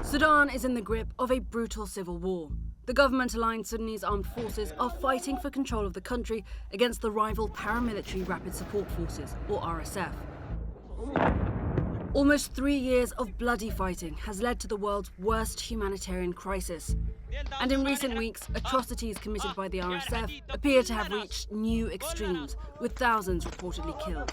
Sudan is in the grip of a brutal civil war. The government-aligned Sudanese armed forces are fighting for control of the country against the rival paramilitary Rapid Support Forces, or RSF. Almost 3 years of bloody fighting has led to the world's worst humanitarian crisis. And in recent weeks, atrocities committed by the RSF appear to have reached new extremes, with thousands reportedly killed.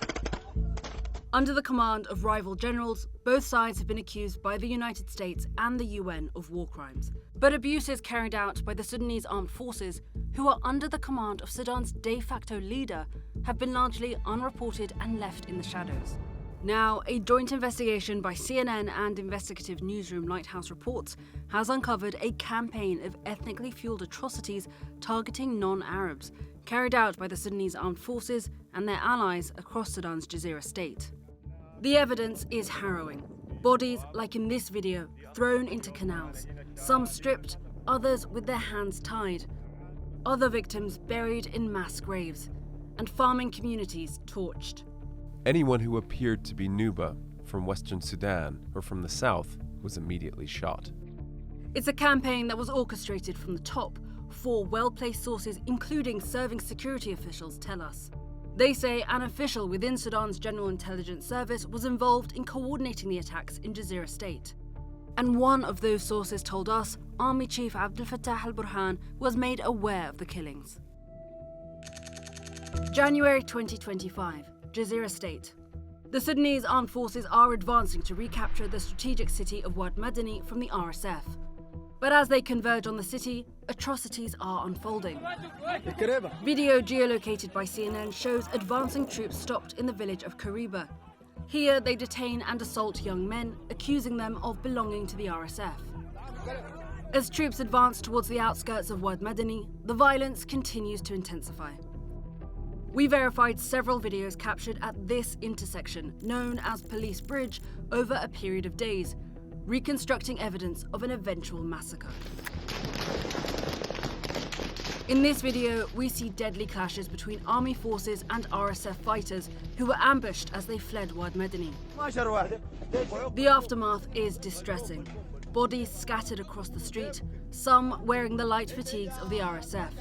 Under the command of rival generals, both sides have been accused by the United States and the UN of war crimes. But abuses carried out by the Sudanese armed forces, who are under the command of Sudan's de facto leader, have been largely unreported and left in the shadows. Now, a joint investigation by CNN and investigative newsroom Lighthouse Reports has uncovered a campaign of ethnically fueled atrocities targeting non-Arabs, carried out by the Sudanese armed forces and their allies across Sudan's Jazeera state. The evidence is harrowing. Bodies, like in this video, thrown into canals, some stripped, others with their hands tied, other victims buried in mass graves, and farming communities torched. Anyone who appeared to be Nuba, from Western Sudan or from the south, was immediately shot. It's a campaign that was orchestrated from the top, 4 well-placed sources, including serving security officials, tell us. They say an official within Sudan's General Intelligence Service was involved in coordinating the attacks in Jazeera state. And one of those sources told us Army Chief Abdel Fattah al-Burhan was made aware of the killings. January 2025, Jazeera state. The Sudanese armed forces are advancing to recapture the strategic city of Wad Madani from the RSF. But as they converge on the city, atrocities are unfolding. Video geolocated by CNN shows advancing troops stopped in the village of Kariba. Here they detain and assault young men, accusing them of belonging to the RSF. As troops advance towards the outskirts of Wad Madani, the violence continues to intensify. We verified several videos captured at this intersection, known as Police Bridge, over a period of days, reconstructing evidence of an eventual massacre. In this video, we see deadly clashes between army forces and RSF fighters who were ambushed as they fled Wad Madani. The aftermath is distressing. Bodies scattered across the street, some wearing the light fatigues of the RSF.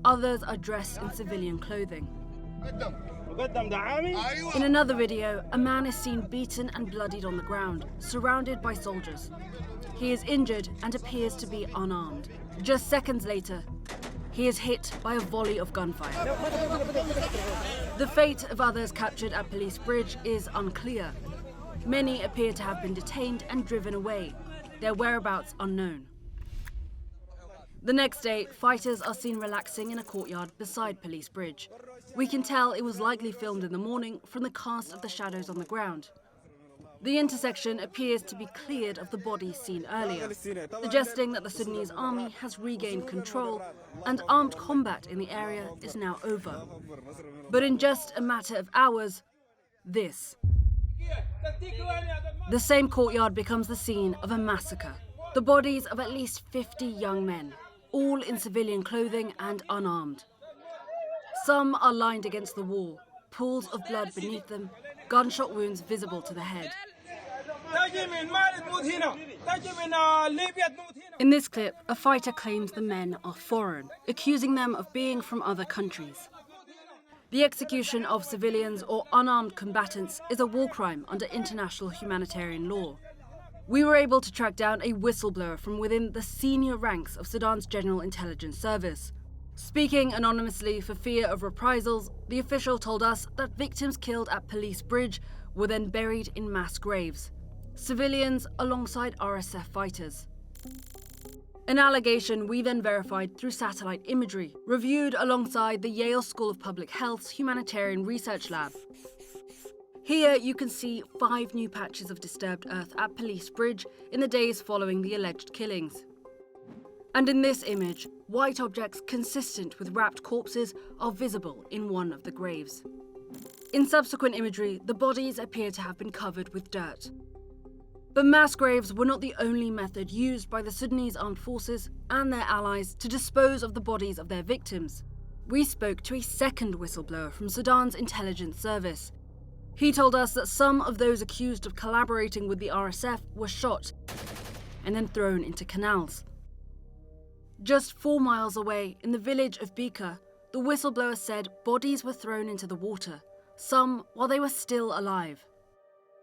Others are dressed in civilian clothing. In another video, a man is seen beaten and bloodied on the ground, surrounded by soldiers. He is injured and appears to be unarmed. Just seconds later, he is hit by a volley of gunfire. The fate of others captured at Police Bridge is unclear. Many appear to have been detained and driven away, their whereabouts unknown. The next day, fighters are seen relaxing in a courtyard beside Police Bridge. We can tell it was likely filmed in the morning from the cast of the shadows on the ground. The intersection appears to be cleared of the bodies seen earlier, suggesting that the Sudanese army has regained control and armed combat in the area is now over. But in just a matter of hours, this. The same courtyard becomes the scene of a massacre. The bodies of at least 50 young men, all in civilian clothing and unarmed. Some are lined against the wall, pools of blood beneath them, gunshot wounds visible to the head. In this clip, a fighter claims the men are foreign, accusing them of being from other countries. The execution of civilians or unarmed combatants is a war crime under international humanitarian law. We were able to track down a whistleblower from within the senior ranks of Sudan's General Intelligence Service. Speaking anonymously for fear of reprisals, the official told us that victims killed at Police Bridge were then buried in mass graves, civilians alongside RSF fighters. An allegation we then verified through satellite imagery, reviewed alongside the Yale School of Public Health's Humanitarian Research Lab. Here you can see 5 new patches of disturbed earth at Police Bridge in the days following the alleged killings. And in this image, white objects consistent with wrapped corpses are visible in one of the graves. In subsequent imagery, the bodies appear to have been covered with dirt. But mass graves were not the only method used by the Sudanese armed forces and their allies to dispose of the bodies of their victims. We spoke to a second whistleblower from Sudan's intelligence service. He told us that some of those accused of collaborating with the RSF were shot, and then thrown into canals. Just 4 miles away, in the village of Bika, the whistleblower said bodies were thrown into the water, some while they were still alive.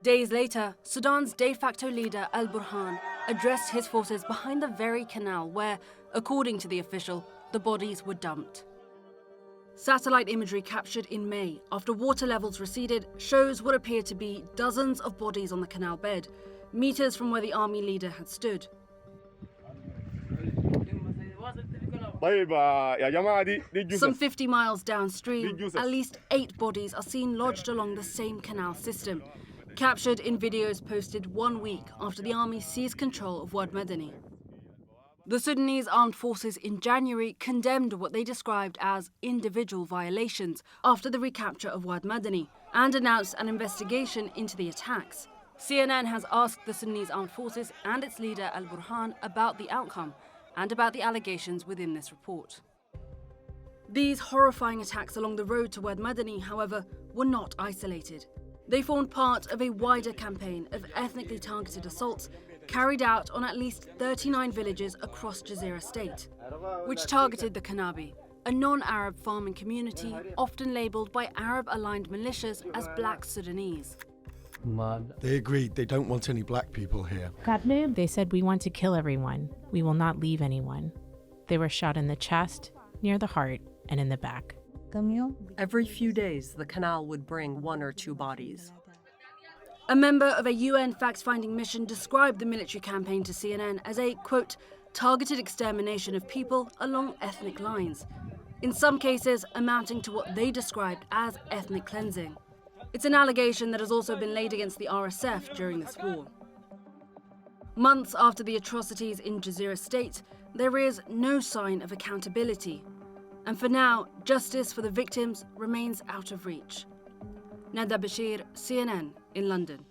Days later, Sudan's de facto leader al-Burhan addressed his forces behind the very canal where, according to the official, the bodies were dumped. Satellite imagery captured in May, after water levels receded, shows what appeared to be dozens of bodies on the canal bed, meters from where the army leader had stood. Some 50 miles downstream, at least 8 bodies are seen lodged along the same canal system, captured in videos posted 1 week after the army seized control of Wad Madani. The Sudanese armed forces in January condemned what they described as individual violations after the recapture of Wad Madani and announced an investigation into the attacks. CNN has asked the Sudanese armed forces and its leader al-Burhan about the outcome and about the allegations within this report. These horrifying attacks along the road to Wad Madani, however, were not isolated. They formed part of a wider campaign of ethnically targeted assaults carried out on at least 39 villages across Jazeera state, which targeted the Kanabi, a non-Arab farming community often labelled by Arab-aligned militias as Black Sudanese. They agreed they don't want any black people here. They said, "We want to kill everyone. We will not leave anyone." They were shot in the chest, near the heart, and in the back. Every few days, the canal would bring 1 or 2 bodies. A member of a UN fact-finding mission described the military campaign to CNN as a, quote, targeted extermination of people along ethnic lines, in some cases amounting to what they described as ethnic cleansing. It's an allegation that has also been laid against the RSF during this war. Months after the atrocities in Jazeera state, there is no sign of accountability. And for now, justice for the victims remains out of reach. Nada Bashir, CNN in London.